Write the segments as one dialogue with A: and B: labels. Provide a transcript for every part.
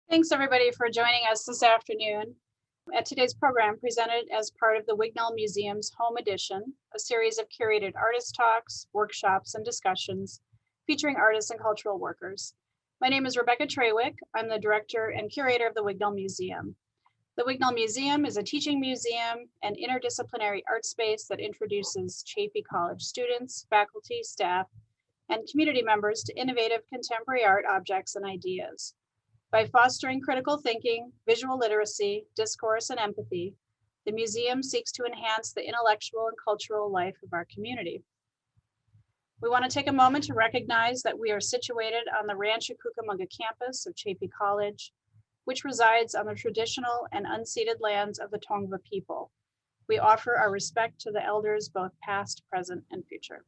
A: Thanks everybody for joining us this afternoon at today's program, presented as part of the Wignell Museum's Home Edition, a series of curated artist talks, workshops, and discussions featuring artists and cultural workers. My name is Rebecca Trawick. I'm the director and curator of the Wignell Museum. The Wignell Museum is a teaching museum and interdisciplinary art space that introduces Chaffey College students, faculty, staff, and community members to innovative contemporary art objects and ideas. By fostering critical thinking, visual literacy, discourse, and empathy, the museum seeks to enhance the intellectual and cultural life of our community. We want to take a moment to recognize that we are situated on the Rancho Cucamonga campus of Chaffey College, which resides on the traditional and unceded lands of the Tongva people. We offer our respect to the elders, both past, present, and future.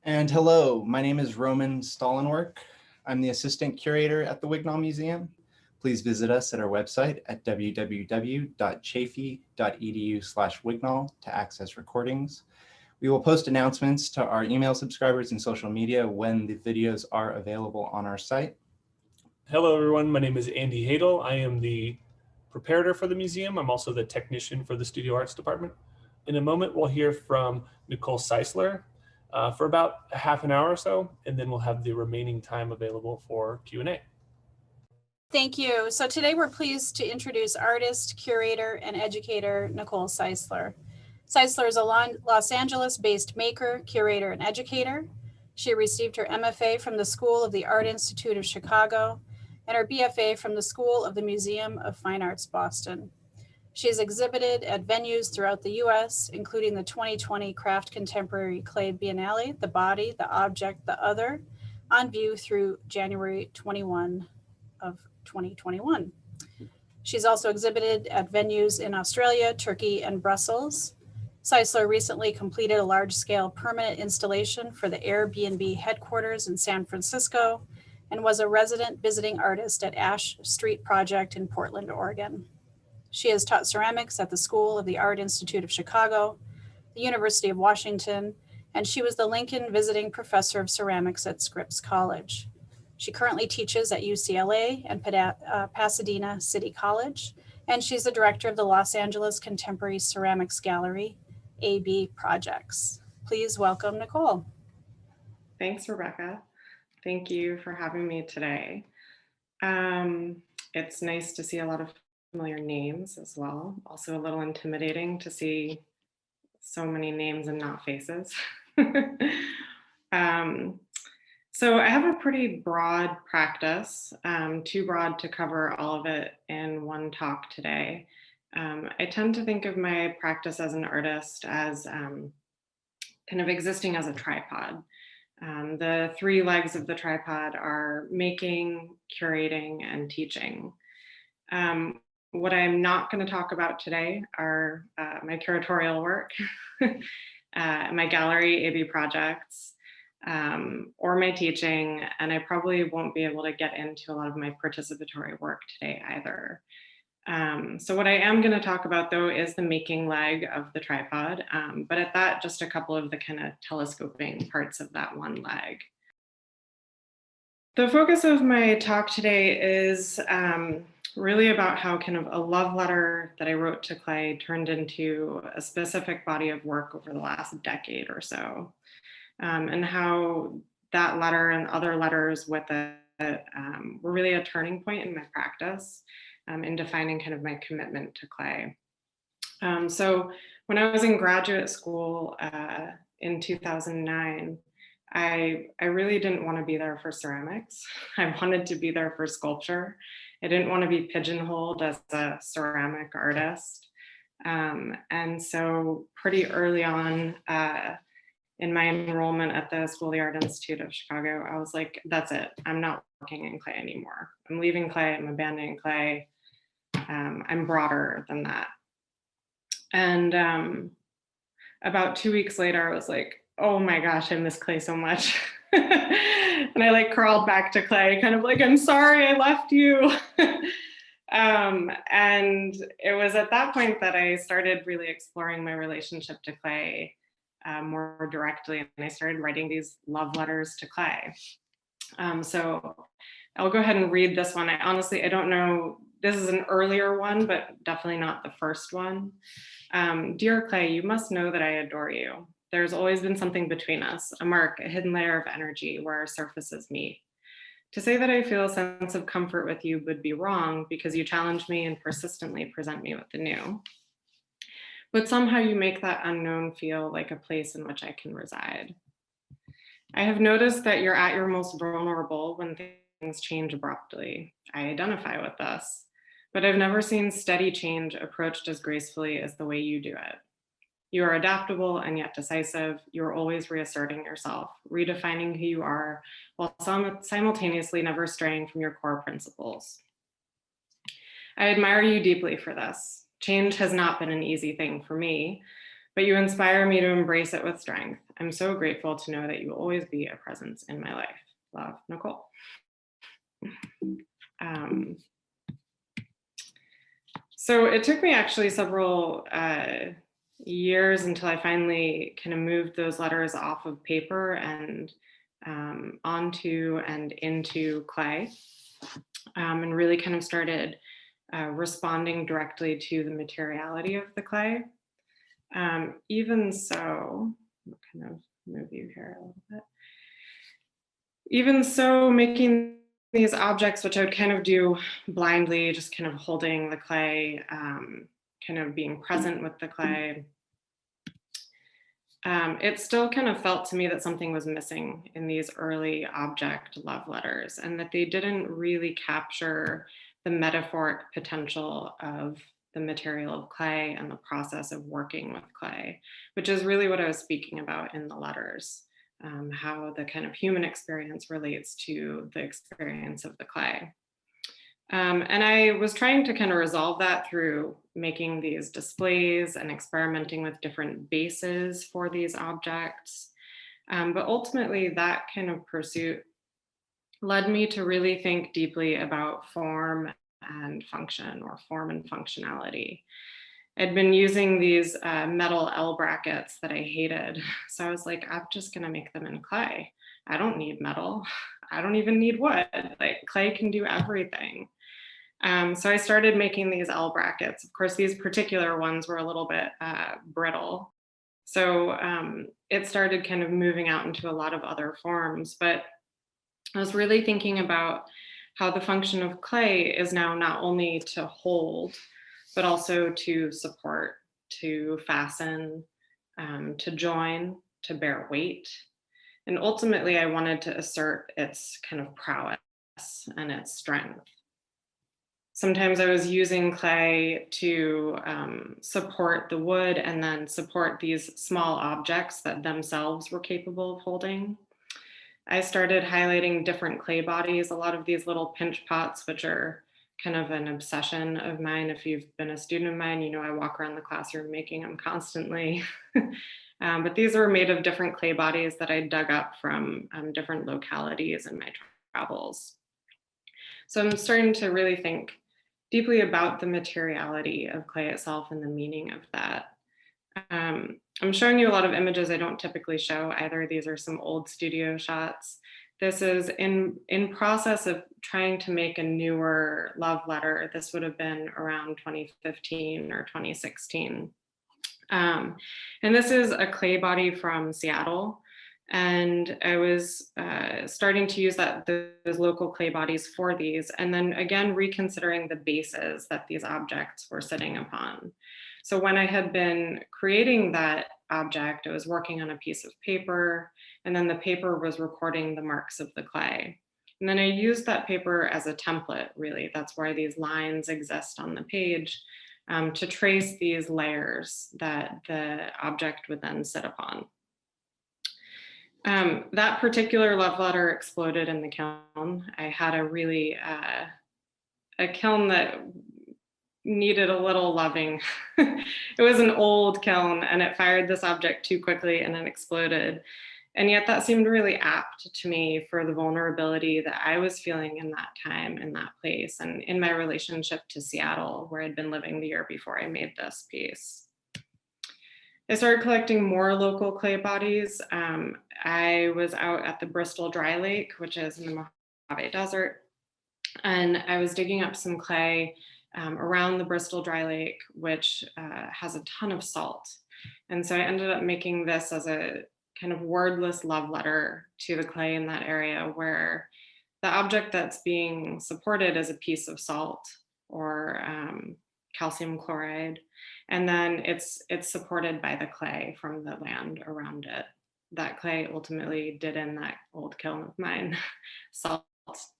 B: And hello, my name is Roman Stallenwerk. I'm the assistant curator at the Wignall Museum. Please visit us at our website at www.chaffey.edu/Wignall to access recordings. We will post announcements to our email subscribers and social media when the videos are available on our site.
C: Hello, everyone. My name is Andy Hadel. I am the preparator for the museum. I'm also the technician for the Studio Arts Department. In a moment, we'll hear from Nicole Seisler for about a half an hour or so, and then we'll have the remaining time available for Q&A.
A: Thank you. So today we're pleased to introduce artist, curator, and educator Nicole Seisler. Seisler is a Los Angeles-based maker, curator, and educator. She received her MFA from the School of the Art Institute of Chicago and her BFA from the School of the Museum of Fine Arts, Boston. She has exhibited at venues throughout the US, including the 2020 Craft Contemporary Clay Biennale, The Body, The Object, The Other, on view through January 21 of 2021. She's also exhibited at venues in Australia, Turkey, and Brussels. Seisler recently completed a large-scale permanent installation for the Airbnb headquarters in San Francisco and was a resident visiting artist at Ash Street Project in Portland, Oregon. She has taught ceramics at the School of the Art Institute of Chicago, the University of Washington, and she was the Lincoln Visiting Professor of Ceramics at Scripps College. She currently teaches at UCLA and Pasadena City College, and she's the director of the Los Angeles Contemporary Ceramics Gallery, AB Projects. Please welcome Nicole.
D: Thanks, Rebecca. Thank you for having me today. It's nice to see a lot of familiar names as well. Also a little intimidating to see so many names and not faces. So I have a pretty broad practice, too broad to cover all of it in one talk today. I tend to think of my practice as an artist as kind of existing as a tripod. The three legs of the tripod are making, curating, and teaching. What I'm not going to talk about today are my curatorial work, my gallery, AB Projects, or my teaching, and I probably won't be able to get into a lot of my participatory work today either. So what I am going to talk about, though, is the making leg of the tripod, but at that, just a couple of the kind of telescoping parts of that one leg. The focus of my talk today is really about how kind of a love letter that I wrote to clay turned into a specific body of work over the last decade or so, and how that letter and other letters with it were really a turning point in my practice in defining kind of my commitment to clay. So when I was in graduate school in 2009, I really didn't want to be there for ceramics. I wanted to be there for sculpture. I didn't want to be pigeonholed as a ceramic artist. And so pretty early on in my enrollment at the School of the Art Institute of Chicago, I was like, that's it. I'm not working in clay anymore. I'm leaving clay. I'm abandoning clay. I'm broader than that. And about 2 weeks later, I was like, oh my gosh, I miss clay so much. And I like crawled back to clay, kind of like, I'm sorry I left you. And it was at that point that I started really exploring my relationship to clay more directly. And I started writing these love letters to clay. So I'll go ahead and read this one. I don't know, this is an earlier one, but definitely not the first one. Dear Clay, you must know that I adore you. There's always been something between us, a mark, a hidden layer of energy where our surfaces meet. To say that I feel a sense of comfort with you would be wrong because you challenge me and persistently present me with the new. But somehow you make that unknown feel like a place in which I can reside. I have noticed that you're at your most vulnerable when things change abruptly. I identify with this, but I've never seen steady change approached as gracefully as the way you do it. You are adaptable and yet decisive. You are always reasserting yourself, redefining who you are, while simultaneously never straying from your core principles. I admire you deeply for this. Change has not been an easy thing for me, but you inspire me to embrace it with strength. I'm so grateful to know that you will always be a presence in my life. Love, Nicole. So it took me actually several years until I finally kind of moved those letters off of paper and onto and into clay, and really kind of started responding directly to the materiality of the clay. Even so, I'll kind of move you here a little bit. Even so, making these objects, which I would kind of do blindly, just kind of holding the clay, kind of being present with the clay, it still kind of felt to me that something was missing in these early object love letters, and that they didn't really capture the metaphoric potential of the material of clay and the process of working with clay, which is really what I was speaking about in the letters, how the kind of human experience relates to the experience of the clay. And I was trying to kind of resolve that through making these displays and experimenting with different bases for these objects. But ultimately, that kind of pursuit led me to really think deeply about form and function, or form and functionality. I'd been using these metal L brackets that I hated. So I was like, I'm just gonna make them in clay. I don't need metal. I don't even need wood. Like, clay can do everything. So I started making these L brackets. Of course, these particular ones were a little bit brittle. So it started kind of moving out into a lot of other forms. But I was really thinking about how the function of clay is now not only to hold, but also to support, to fasten, to join, to bear weight. And ultimately, I wanted to assert its kind of prowess and its strength. Sometimes I was using clay to support the wood and then support these small objects that themselves were capable of holding. I started highlighting different clay bodies, a lot of these little pinch pots, which are kind of an obsession of mine. If you've been a student of mine, you know I walk around the classroom making them constantly. But these are made of different clay bodies that I dug up from different localities in my travels. So I'm starting to really think deeply about the materiality of clay itself and the meaning of that. I'm showing you a lot of images I don't typically show either. These are some old studio shots. This is in process of trying to make a newer love letter. This would have been around 2015 or 2016. And this is a clay body from Seattle. And I was starting to use those local clay bodies for these, and then again, reconsidering the bases that these objects were sitting upon. So when I had been creating that object, I was working on a piece of paper, and then the paper was recording the marks of the clay. And then I used that paper as a template, really. That's why these lines exist on the page, to trace these layers that the object would then sit upon. That particular love letter exploded in the kiln. I had a kiln that needed a little loving. It was an old kiln and it fired this object too quickly and it exploded. And yet that seemed really apt to me for the vulnerability that I was feeling in that time, in that place, and in my relationship to Seattle, where I'd been living the year before I made this piece. I started collecting more local clay bodies. I was out at the Bristol Dry Lake, which is in the Mojave Desert, and I was digging up some clay around the Bristol Dry Lake, which has a ton of salt. And so I ended up making this as a kind of wordless love letter to the clay in that area, where the object that's being supported is a piece of salt or calcium chloride. And then it's supported by the clay from the land around it. That clay ultimately did in that old kiln of mine. Salt,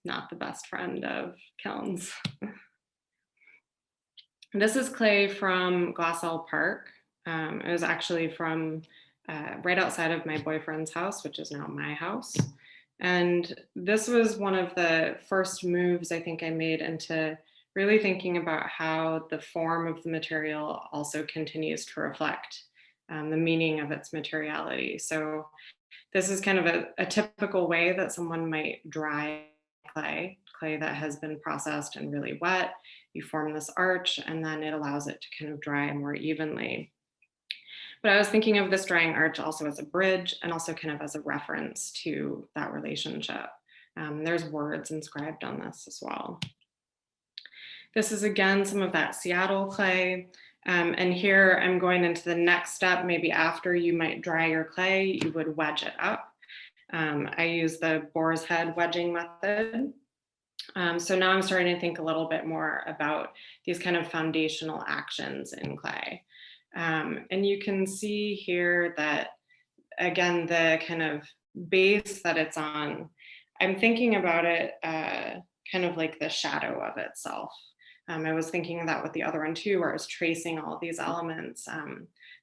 D: not the best friend of kilns. This is clay from Glassell Park. It was actually from right outside of my boyfriend's house, which is now my house. And this was one of the first moves I think I made into really thinking about how the form of the material also continues to reflect the meaning of its materiality. So this is kind of a typical way that someone might dry clay that has been processed and really wet. You form this arch, and then it allows it to kind of dry more evenly. But I was thinking of this drying arch also as a bridge and also kind of as a reference to that relationship. There's words inscribed on this as well. This is again some of that Seattle clay. And here I'm going into the next step. Maybe after you might dry your clay, you would wedge it up. I use the boar's head wedging method. So now I'm starting to think a little bit more about these kind of foundational actions in clay. And you can see here that, again, the kind of base that it's on, I'm thinking about it kind of like the shadow of itself. I was thinking of that with the other one too, where I was tracing all these elements.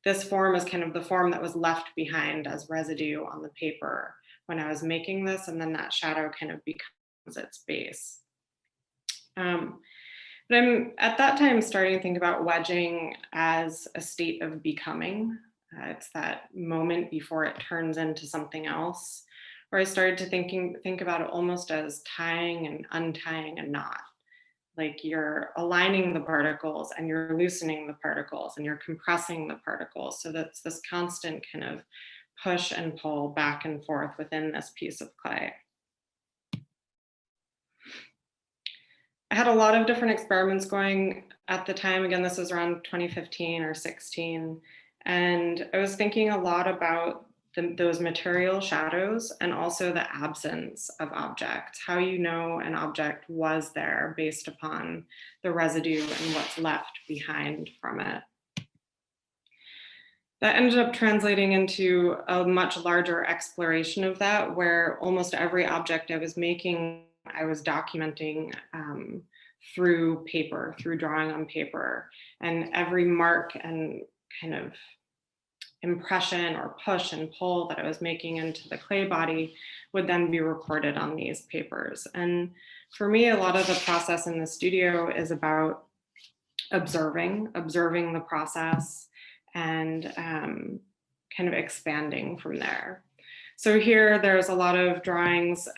D: This form is kind of the form that was left behind as residue on the paper when I was making this, and then that shadow kind of becomes its base. But I'm at that time starting to think about wedging as a state of becoming. It's that moment before it turns into something else, where I started to think about it almost as tying and untying a knot. Like you're aligning the particles and you're loosening the particles and you're compressing the particles. So that's this constant kind of push and pull back and forth within this piece of clay. I had a lot of different experiments going at the time. Again, this was around 2015 or 16. And I was thinking a lot about those material shadows and also the absence of objects, how you know an object was there based upon the residue and what's left behind from it. That ended up translating into a much larger exploration of that, where almost every object I was making, I was documenting through paper, through drawing on paper, and every mark and kind of impression or push and pull that I was making into the clay body would then be recorded on these papers. And for me, a lot of the process in the studio is about observing the process and kind of expanding from there. So here, there's a lot of drawings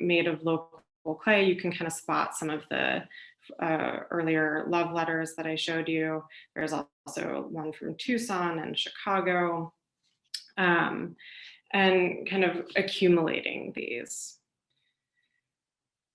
D: made of local clay. You can kind of spot some of the earlier love letters that I showed you. There's also one from Tucson and Chicago, and kind of accumulating these.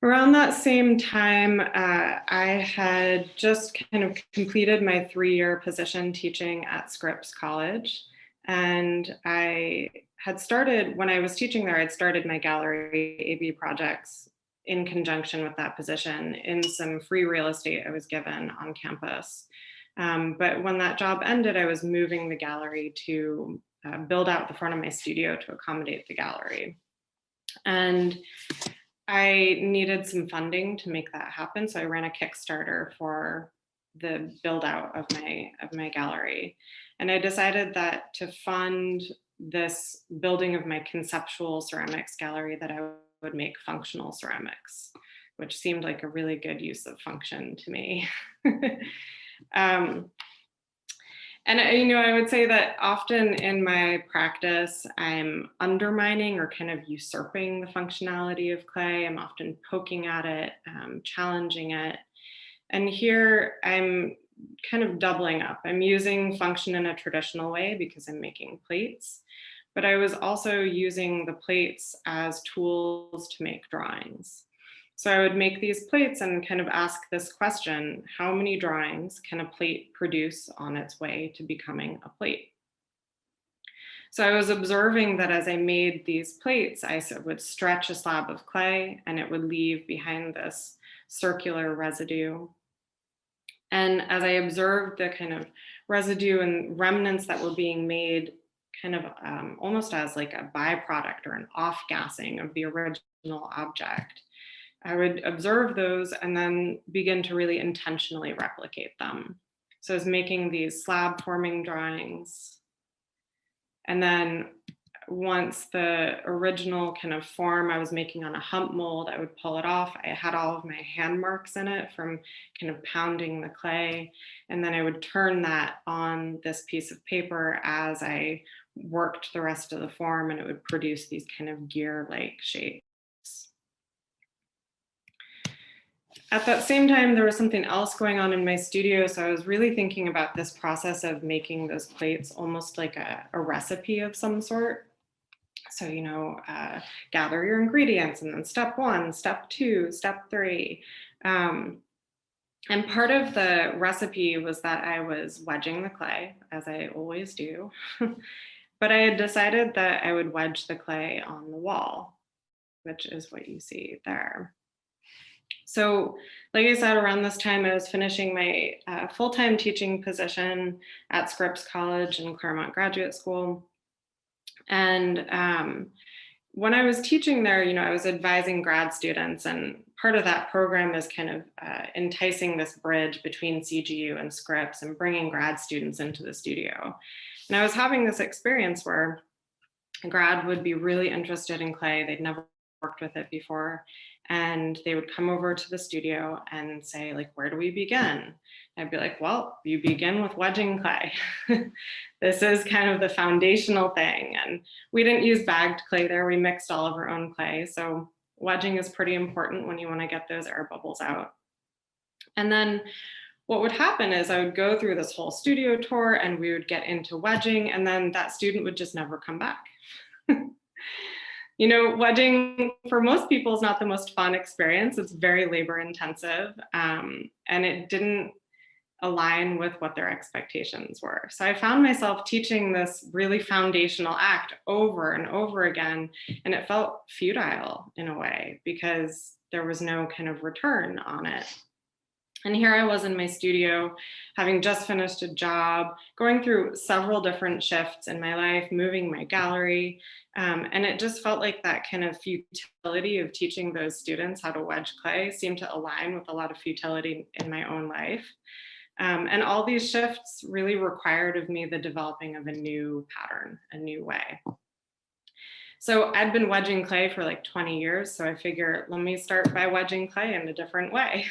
D: Around that same time, I had just kind of completed my 3-year position teaching at Scripps College. And I had started, when I was teaching there, I'd started my gallery AB projects in conjunction with that position in some free real estate I was given on campus. But when that job ended, I was moving the gallery to build out the front of my studio to accommodate the gallery. And I needed some funding to make that happen. So I ran a Kickstarter for the build out of my gallery. And I decided that to fund this building of my conceptual ceramics gallery, that I would make functional ceramics, which seemed like a really good use of function to me. And I would say that often in my practice, I'm undermining or kind of usurping the functionality of clay. I'm often poking at it, challenging it. And here I'm kind of doubling up. I'm using function in a traditional way because I'm making plates, but I was also using the plates as tools to make drawings. So I would make these plates and kind of ask this question: how many drawings can a plate produce on its way to becoming a plate? So I was observing that as I made these plates, I would stretch a slab of clay and it would leave behind this circular residue. And as I observed the kind of residue and remnants that were being made kind of almost as like a byproduct or an off-gassing of the original object, I would observe those and then begin to really intentionally replicate them. So I was making these slab forming drawings. And then once the original kind of form I was making on a hump mold, I would pull it off. I had all of my hand marks in it from kind of pounding the clay. And then I would turn that on this piece of paper as I worked the rest of the form, and it would produce these kind of gear-like shapes. At that same time, there was something else going on in my studio. So I was really thinking about this process of making those plates almost like a recipe of some sort. So, gather your ingredients, and then step 1, step 2, step 3. And part of the recipe was that I was wedging the clay, as I always do. But I had decided that I would wedge the clay on the wall, which is what you see there. So, like I said, around this time, I was finishing my full-time teaching position at Scripps College and Claremont Graduate School. And when I was teaching there, I was advising grad students, and part of that program is kind of enticing this bridge between CGU and Scripps and bringing grad students into the studio. And I was having this experience where a grad would be really interested in clay. They'd never worked with it before. And they would come over to the studio and say, like, where do we begin? I'd be like, well, you begin with wedging clay. This is kind of the foundational thing. And we didn't use bagged clay there. We mixed all of our own clay. So wedging is pretty important when you want to get those air bubbles out. And then what would happen is I would go through this whole studio tour and we would get into wedging, and then that student would just never come back. Wedging for most people is not the most fun experience. It's very labor intensive, and it didn't align with what their expectations were. So I found myself teaching this really foundational act over and over again, and it felt futile in a way because there was no kind of return on it. And here I was in my studio, having just finished a job, going through several different shifts in my life, moving my gallery. And it just felt like that kind of futility of teaching those students how to wedge clay seemed to align with a lot of futility in my own life. And all these shifts really required of me the developing of a new pattern, a new way. So I'd been wedging clay for like 20 years. So I figured, let me start by wedging clay in a different way.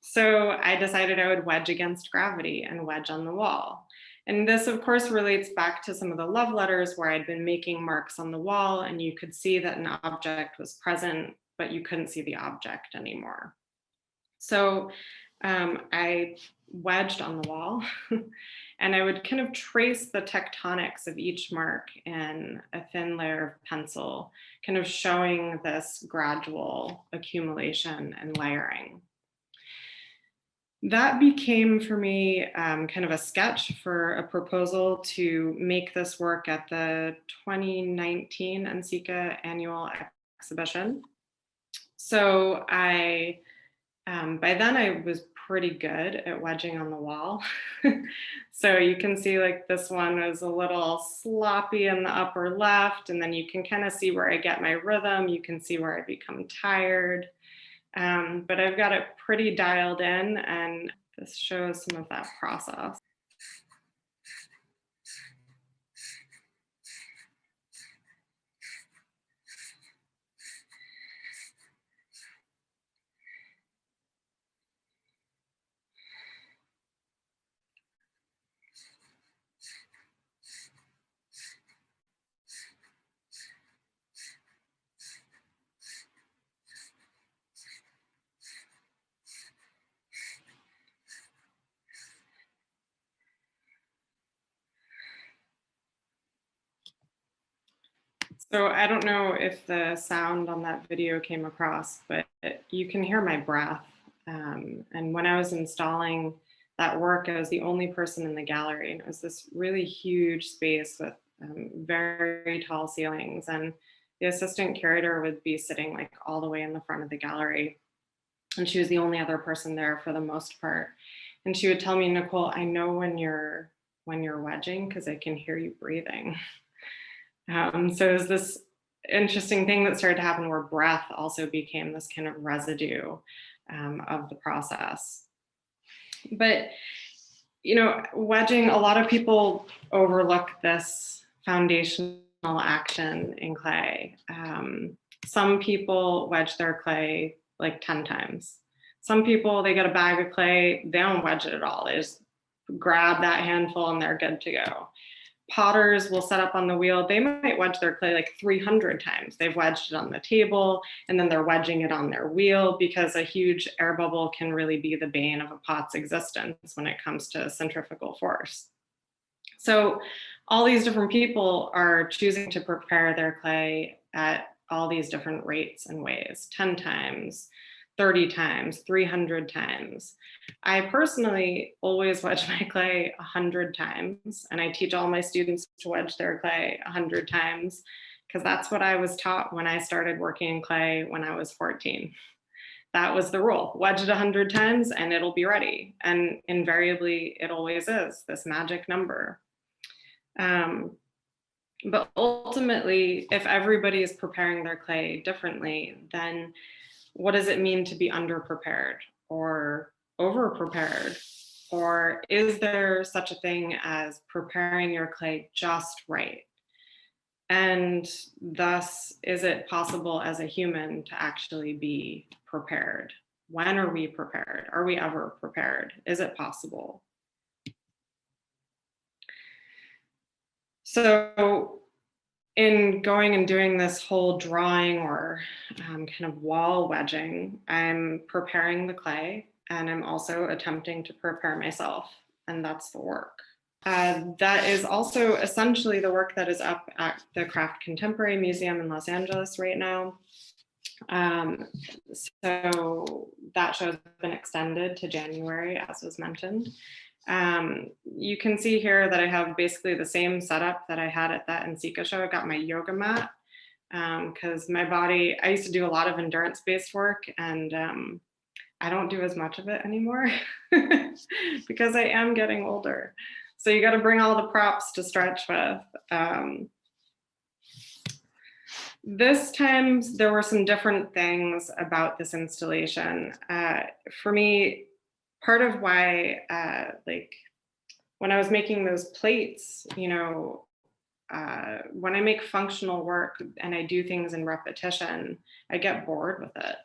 D: So I decided I would wedge against gravity and wedge on the wall. And this, of course, relates back to some of the love letters where I'd been making marks on the wall, and you could see that an object was present, but you couldn't see the object anymore. So I wedged on the wall and I would kind of trace the tectonics of each mark in a thin layer of pencil, kind of showing this gradual accumulation and layering. That became for me kind of a sketch for a proposal to make this work at the 2019 NCECA annual exhibition. So by then I was pretty good at wedging on the wall. So you can see like this one was a little sloppy in the upper left, and then you can kind of see where I get my rhythm. You can see where I become tired. But I've got it pretty dialed in, and this shows some of that process. So I don't know if the sound on that video came across, but you can hear my breath. And when I was installing that work, I was the only person in the gallery, and it was this really huge space with very tall ceilings. And the assistant curator would be sitting like all the way in the front of the gallery, and she was the only other person there for the most part. And she would tell me, Nicole, I know when you're wedging because I can hear you breathing. So it was this interesting thing that started to happen where breath also became this kind of residue of the process. But, you know, wedging, a lot of people overlook this foundational action in clay. Some people wedge their clay like 10 times. Some people, they get a bag of clay, they don't wedge it at all. They just grab that handful and they're good to go. Potters will set up on the wheel. They might wedge their clay like 300 times. They've wedged it on the table and then they're wedging it on their wheel, because a huge air bubble can really be the bane of a pot's existence when it comes to centrifugal force. So all these different people are choosing to prepare their clay at all these different rates and ways, 10 times, 30 times, 300 times. I personally always wedge my clay 100 times, and I teach all my students to wedge their clay 100 times, because that's what I was taught when I started working in clay when I was 14. That was the rule. Wedge it 100 times and it'll be ready. And invariably, it always is, this magic number. But ultimately, if everybody is preparing their clay differently, then what does it mean to be underprepared or overprepared? Or is there such a thing as preparing your clay just right? And thus, is it possible as a human to actually be prepared? When are we prepared? Are we ever prepared? Is it possible? So in going and doing this whole drawing or kind of wall wedging, I'm preparing the clay and I'm also attempting to prepare myself, and that's the work. That is also essentially the work that is up at the Craft Contemporary Museum in Los Angeles right now. So that show has been extended to January, as was mentioned. You can see here that I have basically the same setup that I had at that Nsika show. I got my yoga mat because my body, I used to do a lot of endurance-based work, and I don't do as much of it anymore because I am getting older. So you got to bring all the props to stretch with. This time, there were some different things about this installation. For me, part of why, like, when I was making those plates, you know, when I make functional work and I do things in repetition, I get bored with it.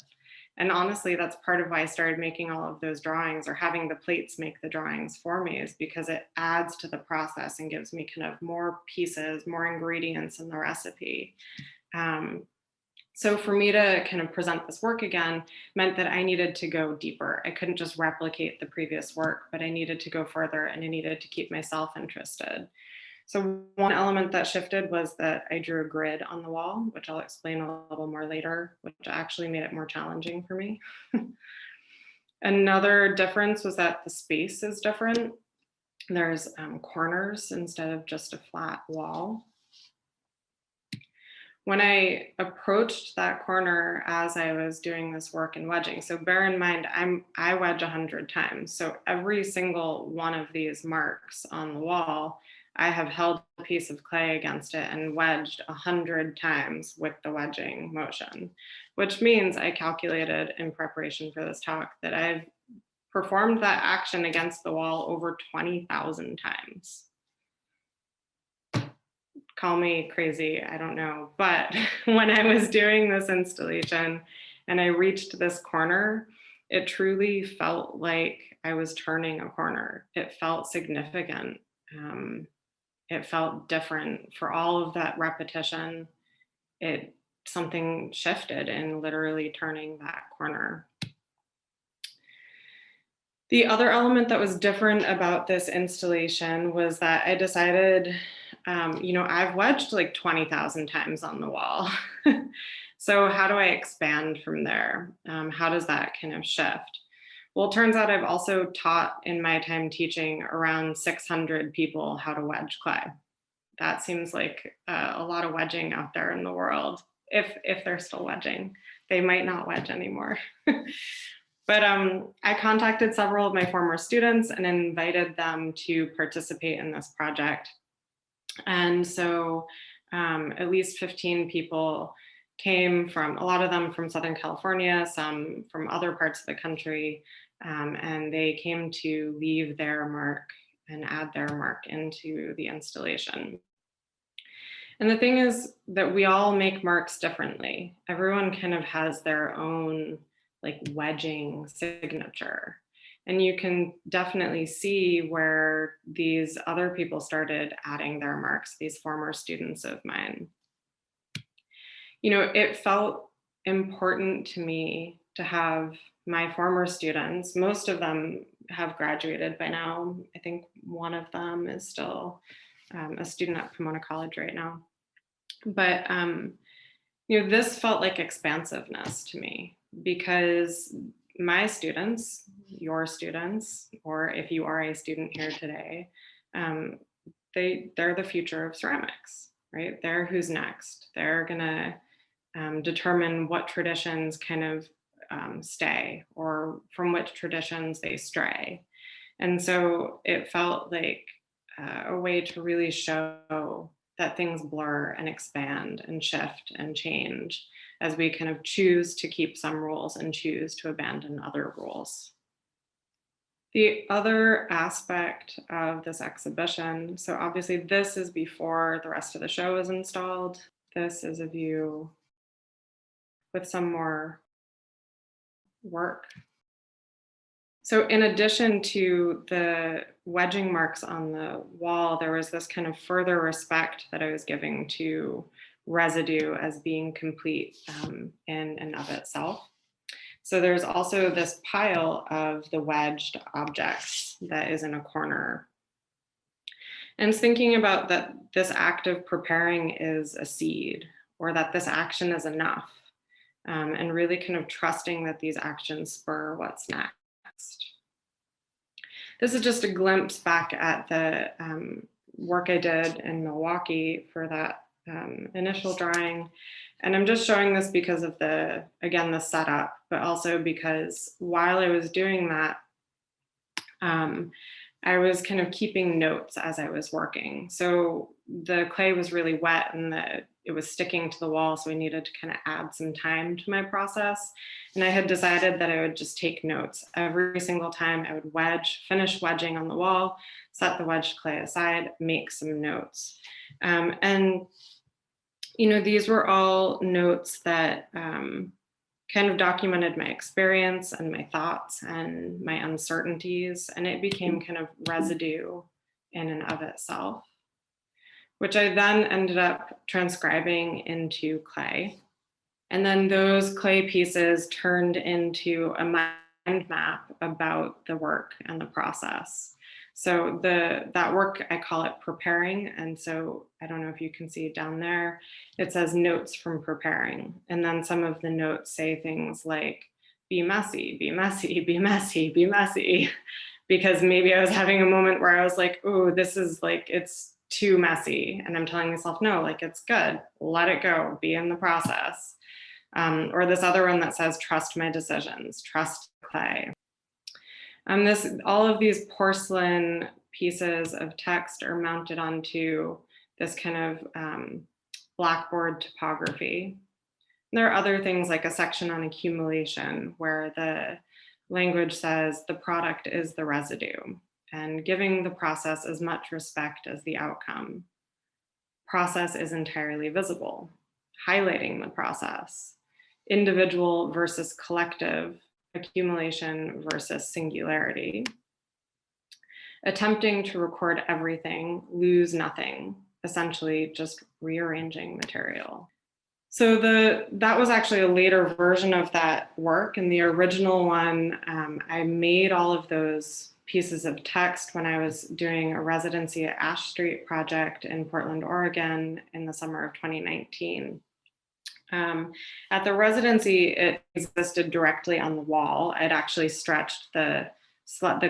D: And honestly, that's part of why I started making all of those drawings, or having the plates make the drawings for me, is because it adds to the process and gives me kind of more pieces, more ingredients in the recipe. So for me to kind of present this work again meant that I needed to go deeper. I couldn't just replicate the previous work, but I needed to go further, and I needed to keep myself interested. So one element that shifted was that I drew a grid on the wall, which I'll explain a little more later, which actually made it more challenging for me. Another difference was that the space is different. There's corners instead of just a flat wall. When I approached that corner as I was doing this work in wedging, so bear in mind, I wedge 100 times. So every single one of these marks on the wall, I have held a piece of clay against it and wedged 100 times with the wedging motion, which means I calculated in preparation for this talk that I've performed that action against the wall over 20,000 times. Call me crazy, I don't know. But when I was doing this installation and I reached this corner, it truly felt like I was turning a corner. It felt significant. It felt different. For all of that repetition, something shifted in literally turning that corner. The other element that was different about this installation was that I decided I've wedged like 20,000 times on the wall. So how do I expand from there? How does that kind of shift? Well, it turns out I've also taught in my time teaching around 600 people how to wedge clay. That seems like a lot of wedging out there in the world. If they're still wedging, they might not wedge anymore. But I contacted several of my former students and invited them to participate in this project. And so at least 15 people came from, a lot of them from Southern California, some from other parts of the country, and they came to leave their mark and add their mark into the installation. And the thing is that we all make marks differently. Everyone kind of has their own like wedging signature. And you can definitely see where these other people started adding their marks, these former students of mine. It felt important to me to have my former students, most of them have graduated by now. I think one of them is still a student at Pomona College right now. But this felt like expansiveness to me, because my students, your students, or if you are a student here today, they're the future of ceramics, right? They're who's next. They're gonna determine what traditions kind of stay, or from which traditions they stray. And so it felt like a way to really show that things blur and expand and shift and change as we kind of choose to keep some rules and choose to abandon other rules. The other aspect of this exhibition, so obviously this is before the rest of the show is installed. This is a view with some more work. So in addition to the wedging marks on the wall, there was this kind of further respect that I was giving to residue as being complete in and of itself. So there's also this pile of the wedged objects that is in a corner. And it's thinking about that this act of preparing is a seed, or that this action is enough, and really kind of trusting that these actions spur what's next. This is just a glimpse back at the work I did in Milwaukee for that initial drawing. And I'm just showing this because of the setup, but also because while I was doing that, I was kind of keeping notes as I was working. So the clay was really wet and it was sticking to the wall, so I needed to kind of add some time to my process. And I had decided that I would just take notes. Every single time I would finish wedging on the wall, set the wedged clay aside, make some notes. And these were all notes that kind of documented my experience and my thoughts and my uncertainties, and it became kind of residue in and of itself, which I then ended up transcribing into clay. And then those clay pieces turned into a mind map about the work and the process. So that work, I call it preparing. And so I don't know if you can see it down there. It says notes from preparing. And then some of the notes say things like, be messy, be messy, be messy, be messy. Because maybe I was having a moment where I was like, oh, this is like, it's too messy. And I'm telling myself, no, like it's good, let it go, be in the process. Or this other one that says, trust my decisions, trust clay. All of these porcelain pieces of text are mounted onto this kind of blackboard topography. There are other things like a section on accumulation where the language says the product is the residue, and giving the process as much respect as the outcome. Process is entirely visible, highlighting the process. Individual versus collective, accumulation versus singularity. Attempting to record everything, lose nothing, essentially just rearranging material. So that was actually a later version of that work. In the original one, I made all of those pieces of text when I was doing a residency at Ash Street Project in Portland, Oregon in the summer of 2019. At the residency, it existed directly on the wall. I'd actually stretched the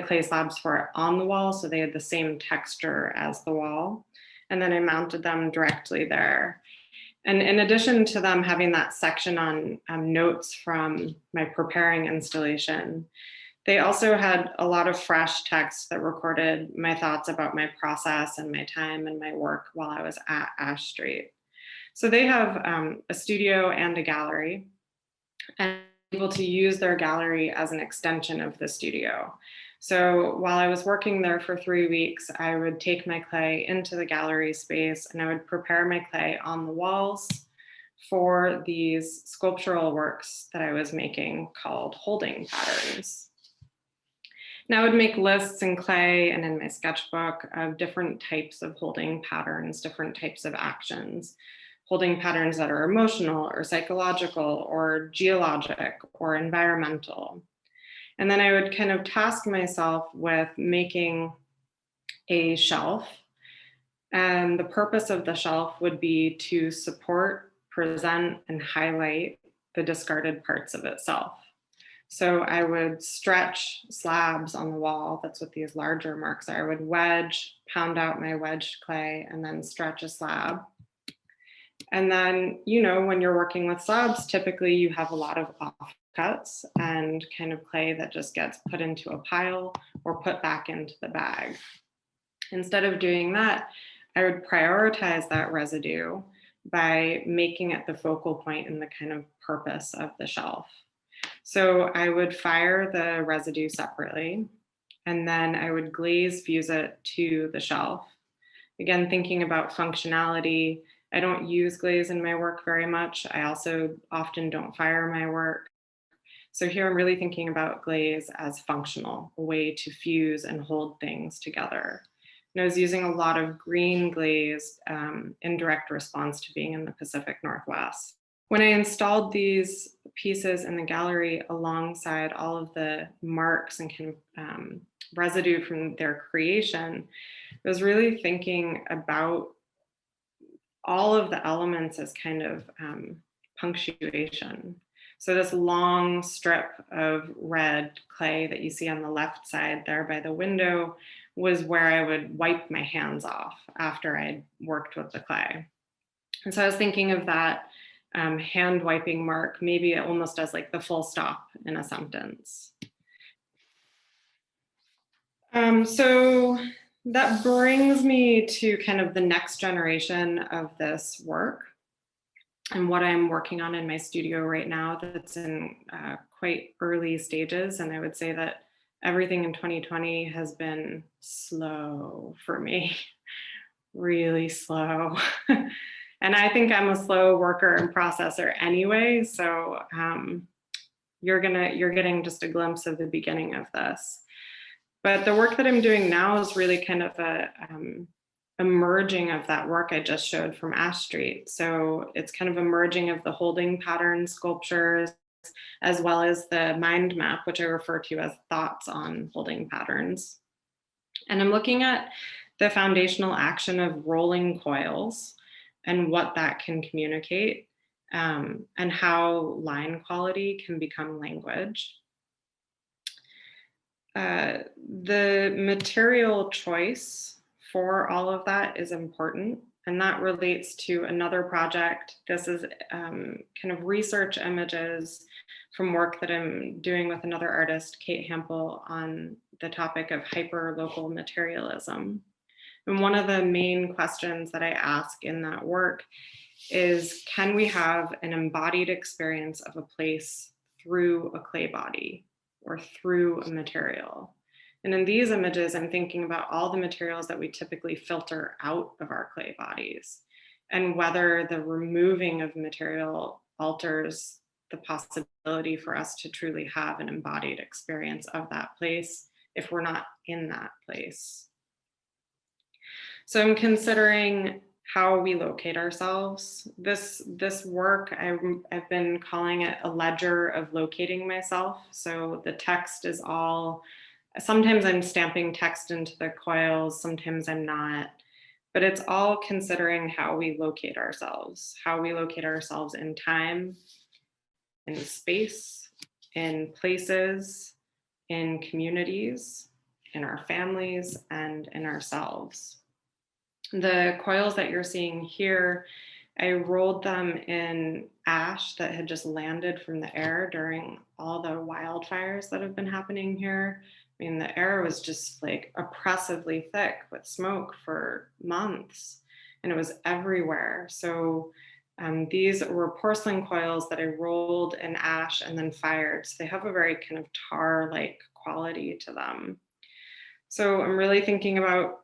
D: clay slabs for it on the wall, so they had the same texture as the wall. And then I mounted them directly there. And in addition to them having that section on notes from my preparing installation, they also had a lot of fresh text that recorded my thoughts about my process and my time and my work while I was at Ash Street. So they have a studio and a gallery, and able to use their gallery as an extension of the studio. So while I was working there for 3 weeks, I would take my clay into the gallery space and I would prepare my clay on the walls for these sculptural works that I was making called holding patterns. Now I would make lists in clay and in my sketchbook of different types of holding patterns, different types of actions, holding patterns that are emotional or psychological or geologic or environmental. And then I would kind of task myself with making a shelf. And the purpose of the shelf would be to support, present, and highlight the discarded parts of itself. So I would stretch slabs on the wall. That's what these larger marks are. I would wedge, pound out my wedged clay, and then stretch a slab. And then, you know, when you're working with slabs, typically you have a lot of offcuts and kind of clay that just gets put into a pile or put back into the bag. Instead of doing that, I would prioritize that residue by making it the focal point and the kind of purpose of the shelf. So I would fire the residue separately, and then I would glaze fuse it to the shelf. Again, thinking about functionality, I don't use glaze in my work very much. I also often don't fire my work. So here I'm really thinking about glaze as functional, a way to fuse and hold things together. And I was using a lot of green glaze in direct response to being in the Pacific Northwest. When I installed these pieces in the gallery alongside all of the marks and kind of residue from their creation, I was really thinking about all of the elements as kind of punctuation. So this long strip of red clay that you see on the left side there by the window was where I would wipe my hands off after I'd worked with the clay. And so I was thinking of that hand wiping mark, maybe almost as like the full stop in a sentence. So that brings me to kind of the next generation of this work and what I'm working on in my studio right now that's in quite early stages. And I would say that everything in 2020 has been slow for me, really slow. And I think I'm a slow worker and processor anyway. So you're getting just a glimpse of the beginning of this. But the work that I'm doing now is really kind of a merging of that work I just showed from Ash Street. So it's kind of a merging of the holding pattern sculptures, as well as the mind map, which I refer to as thoughts on holding patterns. And I'm looking at the foundational action of rolling coils and what that can communicate, and how line quality can become language. The material choice for all of that is important, and that relates to another project. This is kind of research images from work that I'm doing with another artist, Kate Hampel, on the topic of hyper-local materialism. And one of the main questions that I ask in that work is, can we have an embodied experience of a place through a clay body or through a material? And in these images, I'm thinking about all the materials that we typically filter out of our clay bodies, and whether the removing of material alters the possibility for us to truly have an embodied experience of that place if we're not in that place. So I'm considering how we locate ourselves. This work, I've been calling it a ledger of locating myself. So the text is all Sometimes I'm stamping text into the coils, sometimes I'm not, but it's all considering how we locate ourselves in time, in space, in places, in communities, in our families, and in ourselves. The coils that you're seeing here, I rolled them in ash that had just landed from the air during all the wildfires that have been happening here. I mean, the air was just like oppressively thick with smoke for months, and it was everywhere. So these were porcelain coils that I rolled in ash and then fired. So they have a very kind of tar-like quality to them. So I'm really thinking about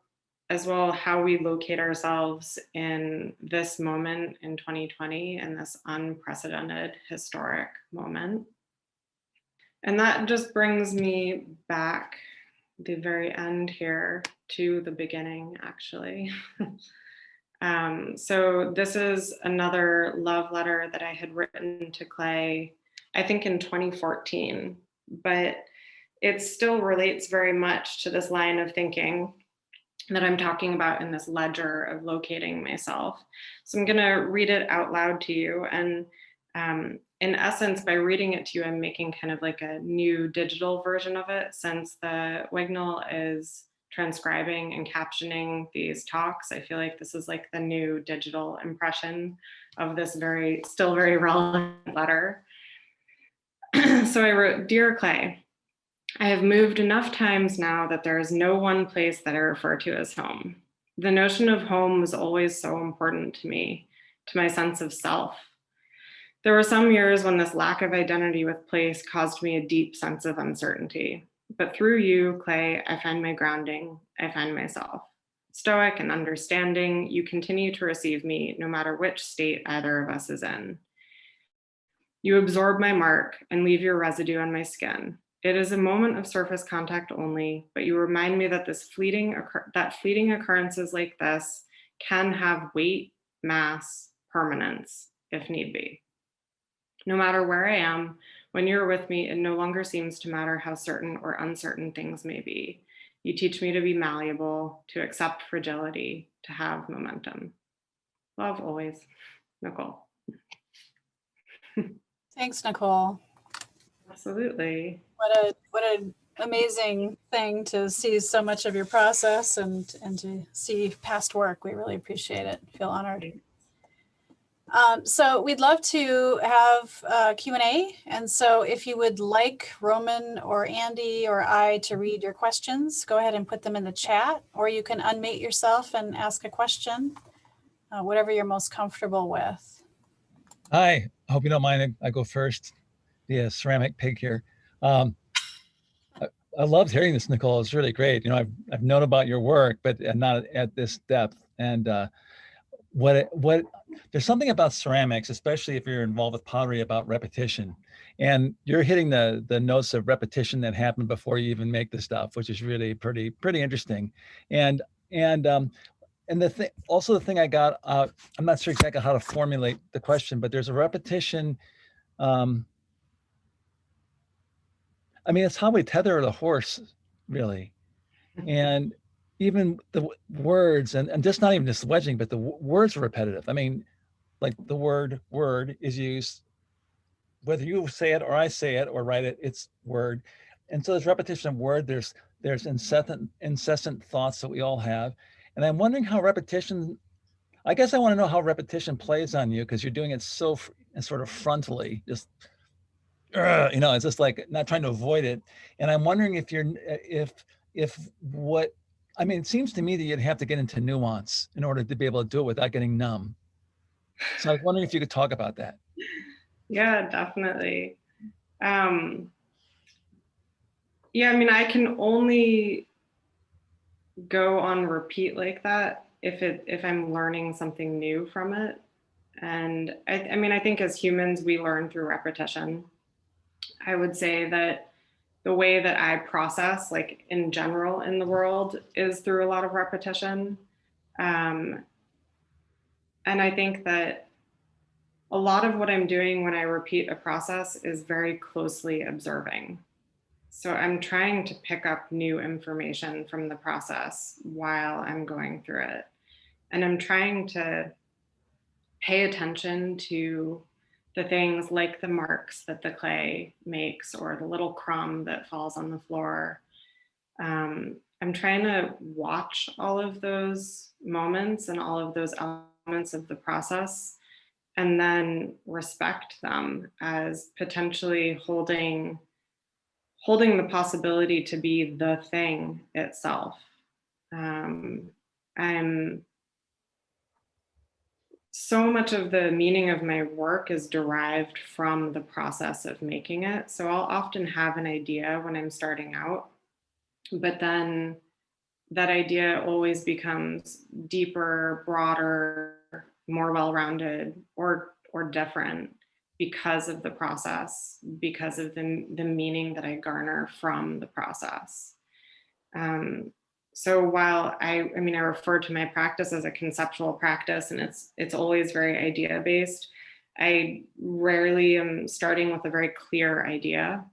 D: as well how we locate ourselves in this moment in 2020 and this unprecedented historic moment. And that just brings me back the very end here to the beginning, actually. So this is another love letter that I had written to Clay, I think in 2014, but it still relates very much to this line of thinking that I'm talking about in this ledger of locating myself. So I'm gonna read it out loud to you. And in essence, by reading it to you, I'm making kind of like a new digital version of it, since the Wignall is transcribing and captioning these talks. I feel like this is like the new digital impression of this still very relevant letter. So I wrote, "Dear Clay, I have moved enough times now that there is no one place that I refer to as home. The notion of home was always so important to me, to my sense of self. There were some years when this lack of identity with place caused me a deep sense of uncertainty. But through you, Clay, I find my grounding, I find myself. Stoic and understanding, you continue to receive me no matter which state either of us is in. You absorb my mark and leave your residue on my skin. It is a moment of surface contact only, but you remind me that fleeting occurrences like this can have weight, mass, permanence, if need be. No matter where I am, when you're with me, it no longer seems to matter how certain or uncertain things may be. You teach me to be malleable, to accept fragility, to have momentum. Love always, Nicole."
A: Thanks, Nicole.
D: Absolutely.
A: What an amazing thing to see so much of your process and to see past work. We really appreciate it. Feel honored. So we'd love to have Q&A. And so if you would like Roman or Andy or I to read your questions, go ahead and put them in the chat, or you can unmute yourself and ask a question, whatever you're most comfortable with.
E: Hi, I hope you don't mind. I go first. The ceramic pig here. I loved hearing this, Nicole. It's really great. You know, I've known about your work, but not at this depth. And there's something about ceramics, especially if you're involved with pottery, about repetition. And you're hitting the notes of repetition that happen before you even make the stuff, which is really pretty interesting. And the thing I got, I'm not sure exactly how to formulate the question, but there's a repetition. I mean, it's how we tether the horse, really. And even the words, and just not even just wedging, but the words are repetitive. I mean, like the word is used, whether you say it or I say it or write it, it's word. And so there's repetition of word, there's incessant thoughts that we all have. And I'm wondering how repetition, I guess I want to know how repetition plays on you, because you're doing it so sort of frontally, just, you know, it's just like not trying to avoid it. And I'm wondering if what, I mean, it seems to me that you'd have to get into nuance in order to be able to do it without getting numb. So I was wondering if you could talk about that.
D: Yeah, definitely. Yeah, I mean, I can only go on repeat like that if I'm learning something new from it. And I mean, I think as humans, we learn through repetition. I would say that the way that I process, like in general in the world, is through a lot of repetition. And I think that a lot of what I'm doing when I repeat a process is very closely observing. So I'm trying to pick up new information from the process while I'm going through it. And I'm trying to pay attention to the things like the marks that the clay makes or the little crumb that falls on the floor. I'm trying to watch all of those moments and all of those elements of the process and then respect them as potentially holding the possibility to be the thing itself. I'm so much of the meaning of my work is derived from the process of making it. So I'll often have an idea when I'm starting out, but then that idea always becomes deeper, broader, more well-rounded, or different because of the process, because of the meaning that I garner from the process. So while I refer to my practice as a conceptual practice, and it's always very idea based, I rarely am starting with a very clear idea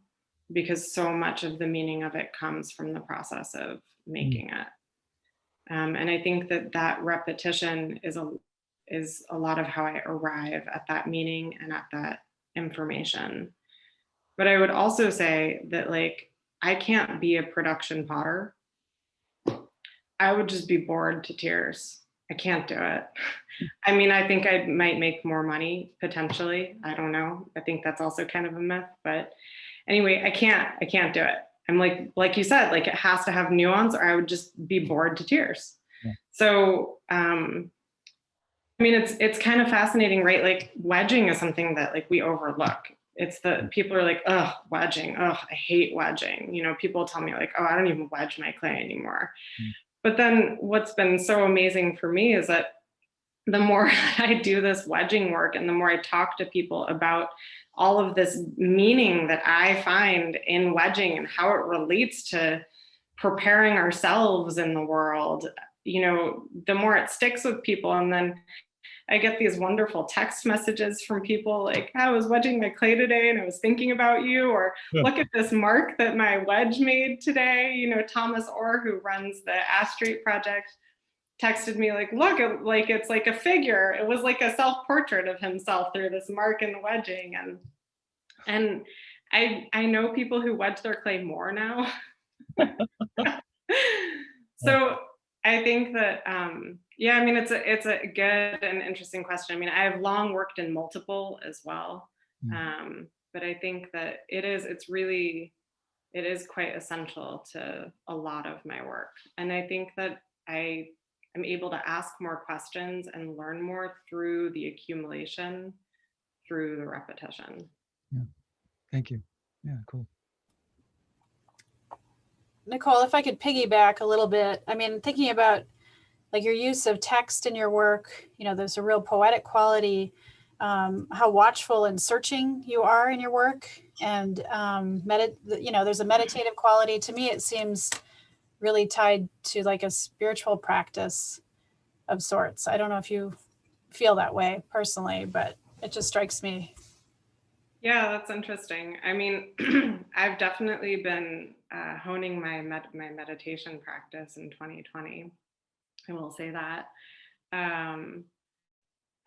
D: because so much of the meaning of it comes from the process of making it. And I think that repetition is a lot of how I arrive at that meaning and at that information. But I would also say that, like, I can't be a production potter. I would just be bored to tears. I can't do it. I mean, I think I might make more money potentially. I don't know. I think that's also kind of a myth. But anyway, I can't do it. I'm like you said, like, it has to have nuance or I would just be bored to tears.
E: Yeah.
D: So, I mean, it's kind of fascinating, right? Like, wedging is something that, like, we overlook. It's the people are like, oh, wedging. Oh, I hate wedging. You know, people tell me like, oh, I don't even wedge my clay anymore. But then what's been so amazing for me is that the more I do this wedging work and the more I talk to people about all of this meaning that I find in wedging and how it relates to preparing ourselves in the world, you know, the more it sticks with people. And then I get these wonderful text messages from people like, I was wedging my clay today and I was thinking about you, or look at this mark that my wedge made today. You know, Thomas Orr, who runs the Astrate project, texted me like, look, like, it's like a figure. It was like a self-portrait of himself through this mark in the wedging. And I know people who wedge their clay more now. So I think that, yeah, I mean, it's a good and interesting question. I mean, I have long worked in multiple as well. But I think that it is quite essential to a lot of my work. And I think that I am able to ask more questions and learn more through the accumulation, through the repetition.
E: Yeah. Thank you. Yeah, cool.
A: Nicole, if I could piggyback a little bit, I mean, thinking about like your use of text in your work, you know, there's a real poetic quality, how watchful and searching you are in your work, and you know, there's a meditative quality. To me, it seems really tied to like a spiritual practice of sorts. I don't know if you feel that way personally, but it just strikes me.
D: Yeah, that's interesting. I mean, I've definitely been honing my meditation practice in 2020. I will say that. I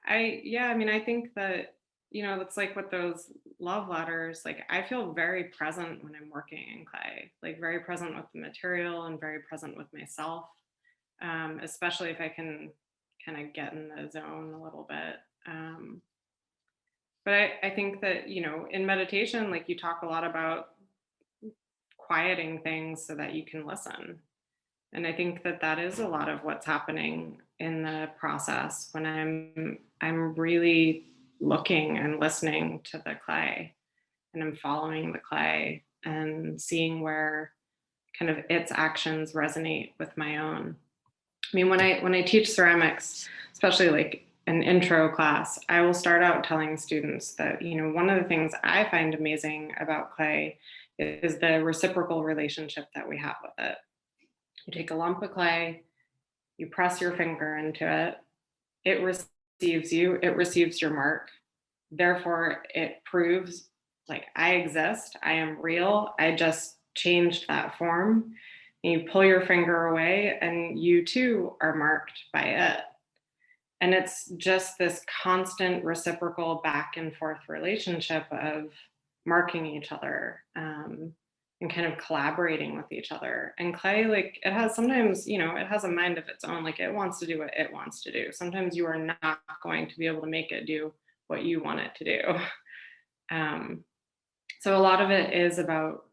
D: mean, I think that, you know, it's like with those love letters, like, I feel very present when I'm working in clay, like very present with the material and very present with myself, especially if I can kind of get in the zone a little bit. But I think that, you know, in meditation, like, you talk a lot about quieting things so that you can listen. And I think that that is a lot of what's happening in the process when I'm really looking and listening to the clay, and I'm following the clay and seeing where kind of its actions resonate with my own. I mean, when I teach ceramics, especially like an intro class, I will start out telling students that, you know, one of the things I find amazing about clay is the reciprocal relationship that we have with it. You take a lump of clay, you press your finger into it, it receives you, it receives your mark. Therefore, it proves, like, I exist, I am real, I just changed that form. And you pull your finger away and you too are marked by it. And it's just this constant reciprocal back and forth relationship of marking each other, and kind of collaborating with each other. And clay, like, it has sometimes, it has a mind of its own. Like, it wants to do what it wants to do. Sometimes you are not going to be able to make it do what you want it to do. So a lot of it is about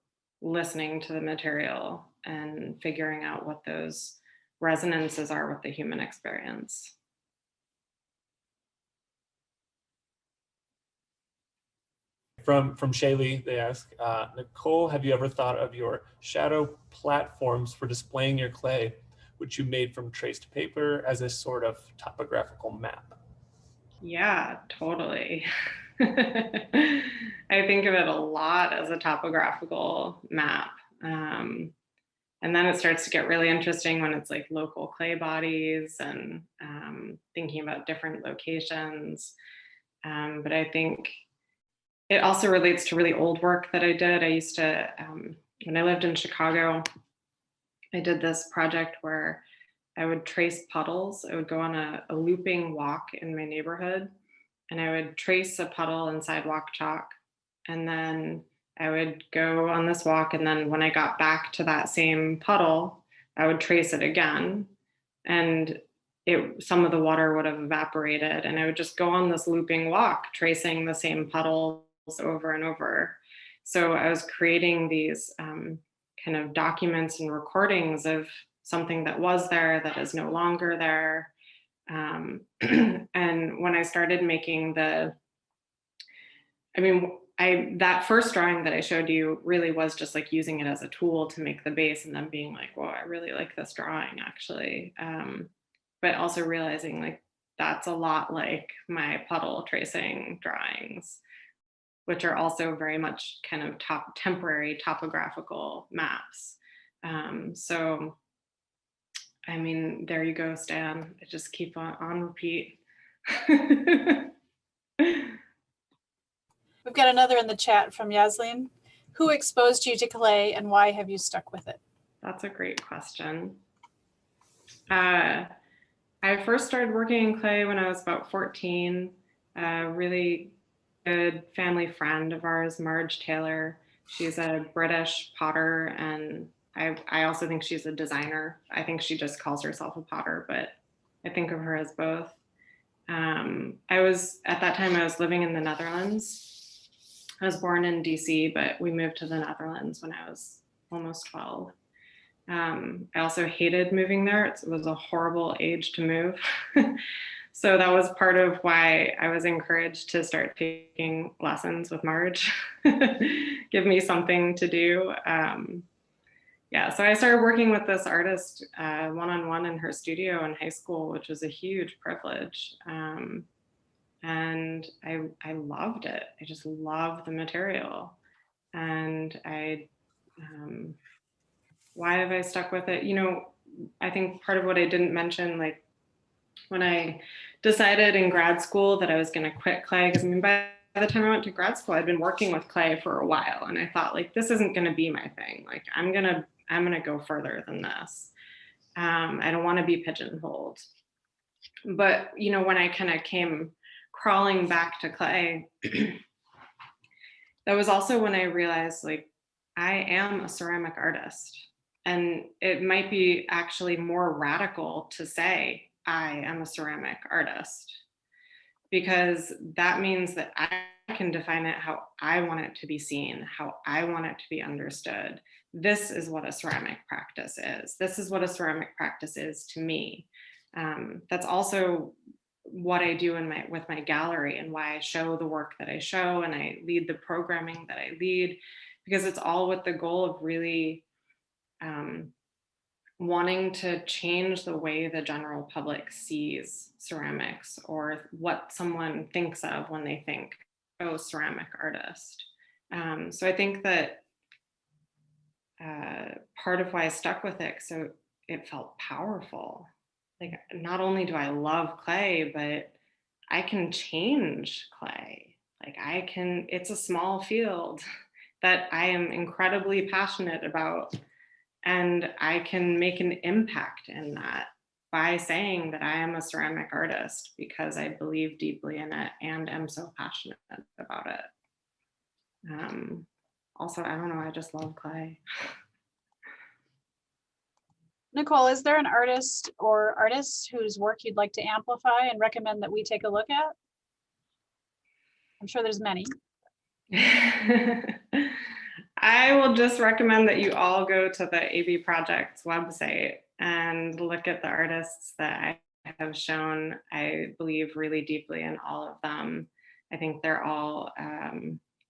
D: listening to the material and figuring out what those resonances are with the human experience.
C: From Shaylee, they ask, Nicole, have you ever thought of your shadow platforms for displaying your clay, which you made from traced paper, as a sort of topographical map?
D: Yeah, totally. I think of it a lot as a topographical map. And then it starts to get really interesting when it's like local clay bodies and thinking about different locations. But I think it also relates to really old work that I did. I used to, when I lived in Chicago, I did this project where I would trace puddles. I would go on a looping walk in my neighborhood, and I would trace a puddle in sidewalk chalk. And then I would go on this walk. And then when I got back to that same puddle, I would trace it again. And some of the water would have evaporated. And I would just go on this looping walk, tracing the same puddles over and over. So I was creating these kind of documents and recordings of something that was there that is no longer there. And when I started making that first drawing that I showed you really was just like using it as a tool to make the base, and then being like, whoa, I really like this drawing actually. But also realizing like that's a lot like my puddle tracing drawings, which are also very much kind of temporary topographical maps. So, I mean, there you go, Stan. I just keep on repeat.
A: We've got another in the chat from Yasleen. Who exposed you to clay and why have you stuck with it?
D: That's a great question. I first started working in clay when I was about 14. A really good family friend of ours, Marge Taylor. She's a British potter, and I also think she's a designer. I think she just calls herself a potter, but I think of her as both. At that time, I was living in the Netherlands. I was born in DC, but we moved to the Netherlands when I was almost 12. I also hated moving there. It was a horrible age to move. So that was part of why I was encouraged to start taking lessons with Marge. Give me something to do. So I started working with this artist one-on-one in her studio in high school, which was a huge privilege. And I loved it. I just loved the material. And why have I stuck with it? I think part of what I didn't mention, like when I decided in grad school that I was going to quit clay, because by the time I went to grad school, I'd been working with clay for a while. And I thought, like, this isn't going to be my thing. Like, I'm going to go further than this. I don't want to be pigeonholed. But, when I kind of came crawling back to clay, that was also when I realized, like, I am a ceramic artist. And it might be actually more radical to say I am a ceramic artist, because that means that I can define it how I want it to be seen, how I want it to be understood. This is what a ceramic practice is. This is what a ceramic practice is to me. That's also what I do with my gallery, and why I show the work that I show, and I lead the programming that I lead, because it's all with the goal of really wanting to change the way the general public sees ceramics, or what someone thinks of when they think, oh, ceramic artist. So I think that part of why I stuck with it, so it felt powerful. Like, not only do I love clay, but I can change clay. Like, it's a small field that I am incredibly passionate about. And I can make an impact in that by saying that I am a ceramic artist because I believe deeply in it and am so passionate about it. Also, I don't know, I just love clay.
A: Nicole, is there an artist or artists whose work you'd like to amplify and recommend that we take a look at? I'm sure there's many.
D: I will just recommend that you all go to the AB Project's website and look at the artists that I have shown. I believe really deeply in all of them. I think they're all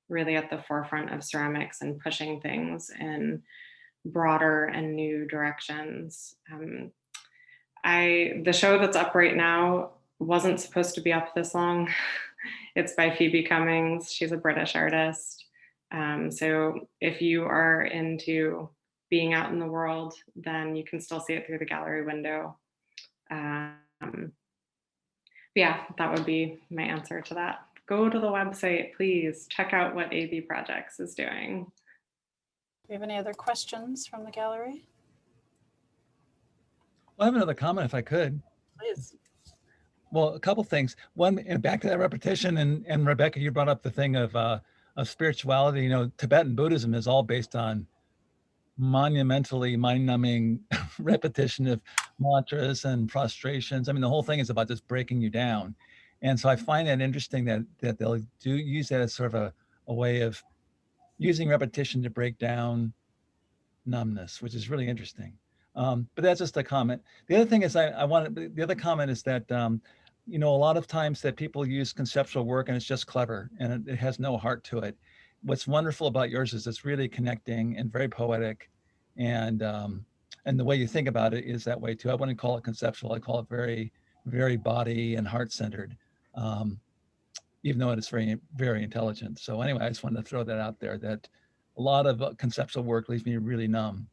D: really at the forefront of ceramics and pushing things in broader and new directions. The show that's up right now wasn't supposed to be up this long. It's by Phoebe Cummings. She's a British artist. So if you are into being out in the world, then you can still see it through the gallery window. Yeah, that would be my answer to that. Go to the website, please. Check out what AB Projects is doing.
A: Do you have any other questions from the gallery?
E: Well, I have another comment if I could.
A: Please.
E: Well, a couple things. One, and back to that repetition, and Rebecca, you brought up the thing of spirituality. You know, Tibetan Buddhism is all based on monumentally mind-numbing repetition of mantras and prostrations. I mean, the whole thing is about just breaking you down. And so I find that interesting that they'll do use that as sort of a way of using repetition to break down numbness, which is really interesting. But that's just a comment. The other thing is the other comment is that, you know, a lot of times that people use conceptual work and it's just clever and it has no heart to it. What's wonderful about yours is it's really connecting and very poetic, and the way you think about it is that way too. I wouldn't call it conceptual. I call it very, very body and heart centered, even though it is very, very intelligent. So anyway, I just wanted to throw that out there, that a lot of conceptual work leaves me really numb,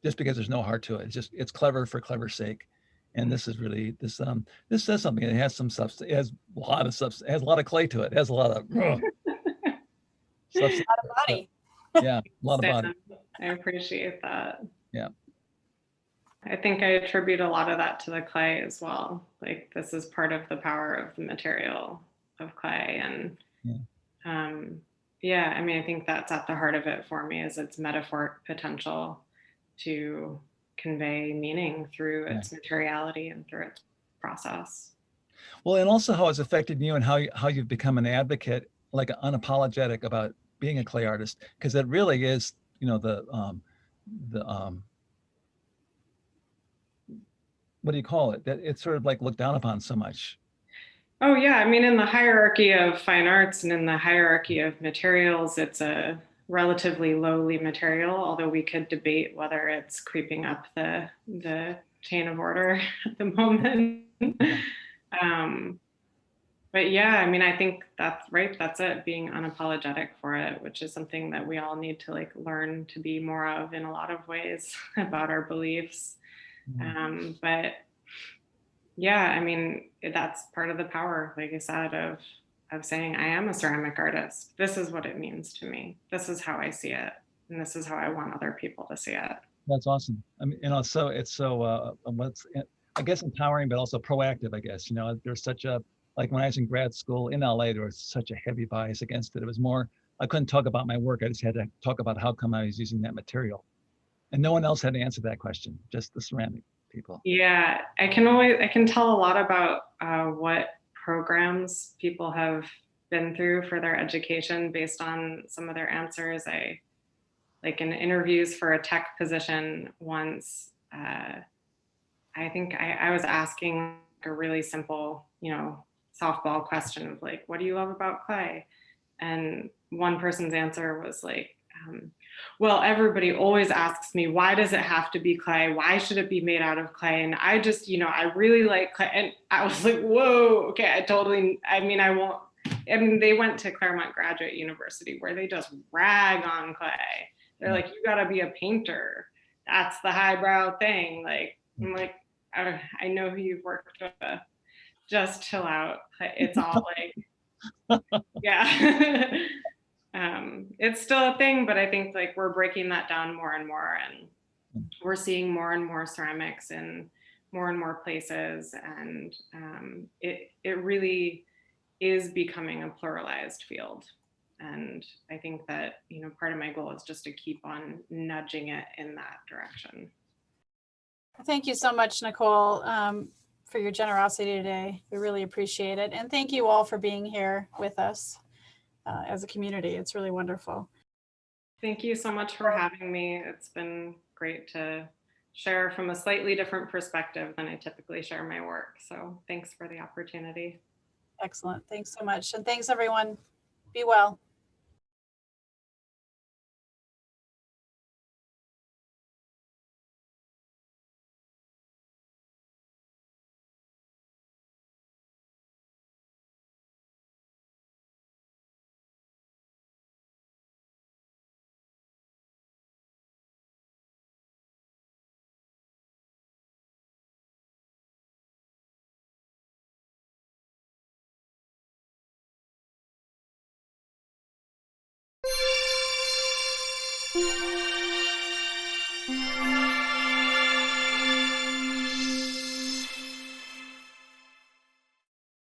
E: just because there's no heart to it. It's clever for clever's sake. And this is really, this says something. It has some substance. It has a lot of substance. It has a lot of clay to it. It has a lot of substance.
A: A lot of body.
E: Yeah, a lot of body.
D: I appreciate that.
E: Yeah.
D: I think I attribute a lot of that to the clay as well. Like, this is part of the power of the material of clay. And yeah, I mean, I think that's at the heart of it for me, is its metaphoric potential to convey meaning through its materiality and through its process.
E: Well, and also how it's affected you and how you've become an advocate, like unapologetic about being a clay artist, because it really is, you know, what do you call it? That it's sort of like looked down upon so much.
D: Oh yeah, I mean, in the hierarchy of fine arts and in the hierarchy of materials, it's a relatively lowly material, although we could debate whether it's creeping up the chain of order at the moment. But yeah, I mean, I think that's right. That's it, being unapologetic for it, which is something that we all need to like learn to be more of in a lot of ways about our beliefs. But yeah, I mean, that's part of the power, like I said, of saying I am a ceramic artist. This is what it means to me. This is how I see it. And this is how I want other people to see it.
E: That's awesome. I mean, you know, so it's so, I guess empowering, but also proactive, I guess. You know, there's such a, like when I was in grad school in LA, there was such a heavy bias against it. It was more, I couldn't talk about my work. I just had to talk about how come I was using that material. And no one else had to answer that question, just the ceramic people.
D: Yeah, I can tell a lot about what programs people have been through for their education based on some of their answers. Like in interviews for a tech position once, I think I was asking a really simple, you know, softball question of like, what do you love about clay? And one person's answer was like, well, everybody always asks me, why does it have to be clay? Why should it be made out of clay? And I just, you know, I really like clay. And I was like, whoa, okay, they went to Claremont Graduate University where they just rag on clay. They're like, you gotta be a painter. That's the highbrow thing. Like, I'm like, I know who you've worked with. Just chill out. It's all like, yeah. it's still a thing, but I think like we're breaking that down more and more, and we're seeing more and more ceramics in more and more places, and it really is becoming a pluralized field. And I think that, you know, part of my goal is just to keep on nudging it in that direction.
A: Thank you so much, Nicole, for your generosity today. We really appreciate it. And thank you all for being here with us as a community. It's really wonderful.
D: Thank you so much for having me. It's been great to share from a slightly different perspective than I typically share my work. So thanks for the opportunity.
A: Excellent. Thanks so much. And thanks, everyone. Be well.
F: Thank you.